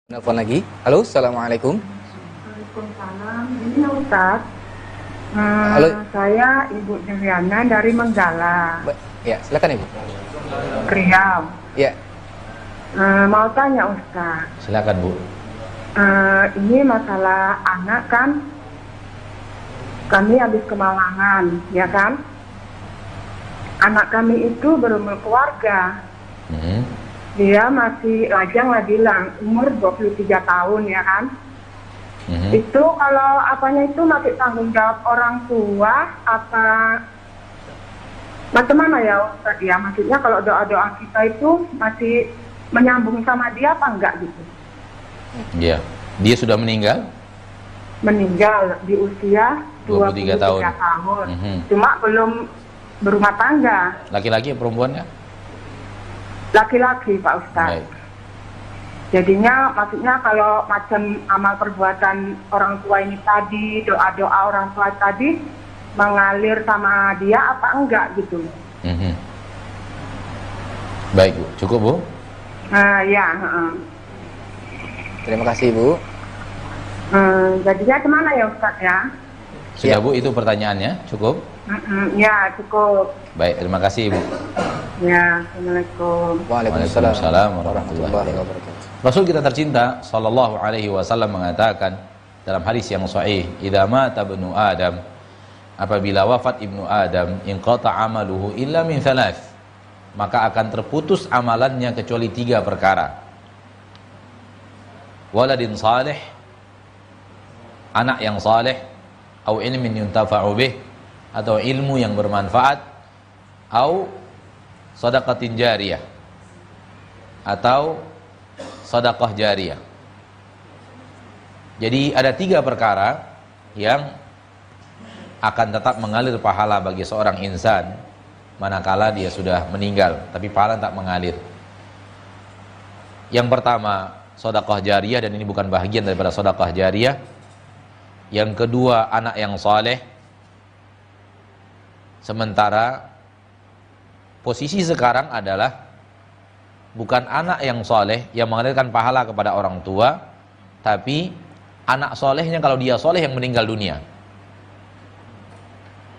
Nelfon lagi. Halo, assalamualaikum. Waalaikumsalam. Ini Ustaz. Halo. Saya Ibu Juliana dari Menggala, Ya, silakan Ibu. Riau. Ya, Mau tanya Ustaz. Silakan Bu. Ini masalah anak kan. Kami habis kemalangan, ya kan? Anak kami itu berumur keluarga. Dia masih lajang lah bilang umur 23 tahun, ya kan? Itu kalau apanya itu masih tanggung jawab orang tua apa bagaimana ya Ustaz ya? Maksudnya kalau doa-doa kita itu masih menyambung sama dia apa enggak gitu? Iya. Dia sudah meninggal? Meninggal di usia 23 tahun. Cuma belum berumah tangga. Laki-laki atau perempuan ya? Laki-laki Pak Ustaz. Baik. Jadinya maksudnya kalau macam amal perbuatan orang tua ini tadi, doa-doa orang tua tadi mengalir sama dia apa enggak gitu. Baik Bu, cukup Bu? Ya. terima kasih Ibu. Jadinya kemana ya Ustaz ya? Sudah Ya. Bu, itu pertanyaannya, cukup? Ya cukup. Baik, terima kasih Bu. Ya, Assalamualaikum. Waalaikumsalam warahmatullahi wabarakatuh. Rasul kita tercinta sallallahu alaihi wasallam mengatakan dalam hadis yang sahih, "Idza mata ibnu Adam," apabila wafat ibnu Adam, "inqata amaluhu illa min thalath," maka akan terputus amalannya kecuali 3 perkara. Waladin salih, anak yang saleh, au ilmin yuntafa'u bih, atau ilmu yang bermanfaat, au shadaqatin jariyah, atau sedekah jariyah. Jadi ada 3 perkara yang akan tetap mengalir pahala bagi seorang insan manakala dia sudah meninggal, tapi pahala tak mengalir. Yang pertama, sedekah jariyah, dan ini bukan bagian daripada sedekah jariyah. Yang kedua, anak yang saleh. Sementara posisi sekarang adalah bukan anak yang soleh yang mengalirkan pahala kepada orang tua, tapi anak solehnya kalau dia soleh yang meninggal dunia.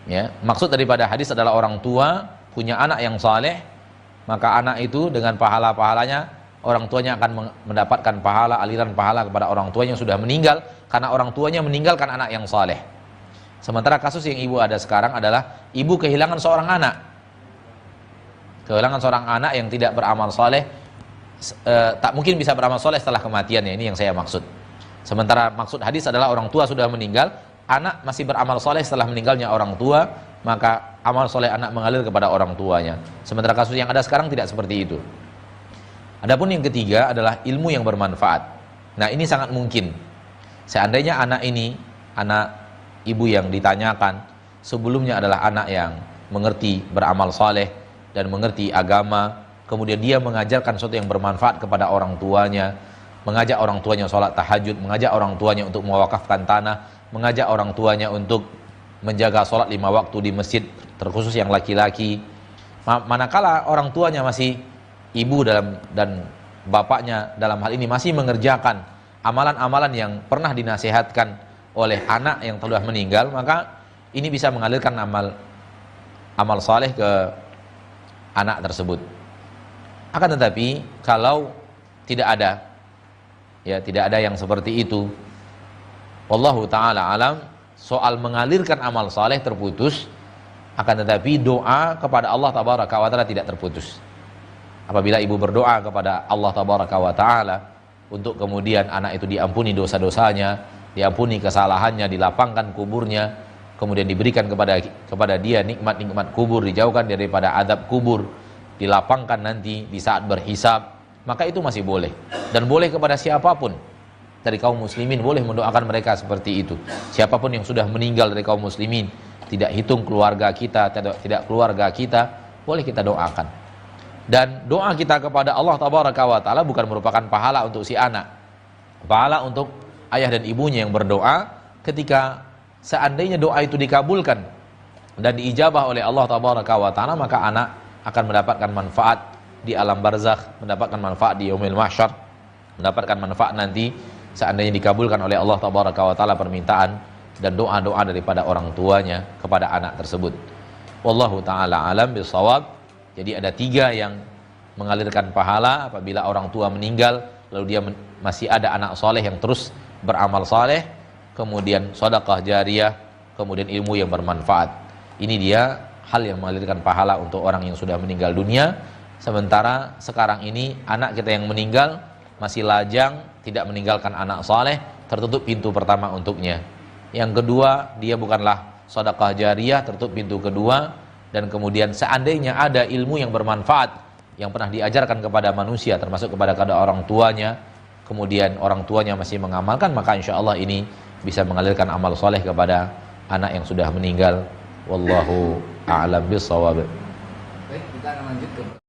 Ya, maksud daripada hadis adalah orang tua punya anak yang soleh, maka anak itu dengan pahala-pahalanya orang tuanya akan mendapatkan pahala, aliran pahala kepada orang tuanya yang sudah meninggal, karena orang tuanya meninggalkan anak yang soleh. Sementara kasus yang ibu ada sekarang adalah ibu kehilangan seorang anak. Kehilangan seorang anak yang tidak beramal soleh, tak mungkin bisa beramal soleh setelah kematiannya. Ini yang saya maksud. Sementara maksud hadis adalah orang tua sudah meninggal, anak masih beramal soleh setelah meninggalnya orang tua, maka amal soleh anak mengalir kepada orang tuanya. Sementara kasus yang ada sekarang tidak seperti itu. Adapun yang ketiga adalah ilmu yang bermanfaat. Nah, ini sangat mungkin. Seandainya anak ini, anak ibu yang ditanyakan, sebelumnya adalah anak yang mengerti beramal soleh dan mengerti agama, kemudian dia mengajarkan sesuatu yang bermanfaat kepada orang tuanya, mengajak orang tuanya sholat tahajud, mengajak orang tuanya untuk mewakafkan tanah, mengajak orang tuanya untuk menjaga sholat 5 waktu di masjid, terkhusus yang laki-laki. Manakala orang tuanya masih, ibu dan bapaknya dalam hal ini masih mengerjakan amalan-amalan yang pernah dinasihatkan oleh anak yang telah meninggal, maka ini bisa mengalirkan amal saleh ke anak tersebut. Akan tetapi kalau tidak ada, ya tidak ada yang seperti itu, wallahu taala alam, soal mengalirkan amal saleh terputus, akan tetapi doa kepada Allah tabaraka wa taala tidak terputus. Apabila ibu berdoa kepada Allah tabaraka wa taala untuk kemudian anak itu diampuni dosa-dosanya, diampuni kesalahannya, dilapangkan kuburnya, kemudian diberikan kepada dia nikmat-nikmat kubur, dijauhkan daripada adab kubur, dilapangkan nanti di saat berhisab, maka itu masih boleh. Dan boleh kepada siapapun dari kaum muslimin, boleh mendoakan mereka seperti itu. Siapapun yang sudah meninggal dari kaum muslimin, tidak hitung keluarga kita, tidak keluarga kita, boleh kita doakan. Dan doa kita kepada Allah tabaraka wa taala bukan merupakan pahala untuk si anak, pahala untuk ayah dan ibunya yang berdoa. Ketika seandainya doa itu dikabulkan dan diijabah oleh Allah tabaraka wa taala, maka anak akan mendapatkan manfaat di alam barzakh, mendapatkan manfaat di yaumil mahsyar, mendapatkan manfaat nanti seandainya dikabulkan oleh Allah Tabaraka wa Ta'ala permintaan dan doa-doa daripada orang tuanya kepada anak tersebut. Wallahu ta'ala alam bisawab. Jadi ada 3 yang mengalirkan pahala apabila orang tua meninggal lalu dia masih ada anak soleh yang terus beramal soleh, kemudian sedekah jariyah, kemudian ilmu yang bermanfaat. Ini dia hal yang mengalirkan pahala untuk orang yang sudah meninggal dunia. Sementara sekarang ini anak kita yang meninggal masih lajang, tidak meninggalkan anak soleh, tertutup pintu pertama untuknya. Yang kedua, dia bukanlah sedekah jariyah, tertutup pintu kedua. Dan kemudian seandainya ada ilmu yang bermanfaat yang pernah diajarkan kepada manusia, termasuk kepada orang tuanya, kemudian orang tuanya masih mengamalkan, maka insya Allah ini bisa mengalirkan amal soleh kepada anak yang sudah meninggal. Wallahu a'lam bishawab. Baik, kita akan lanjut ke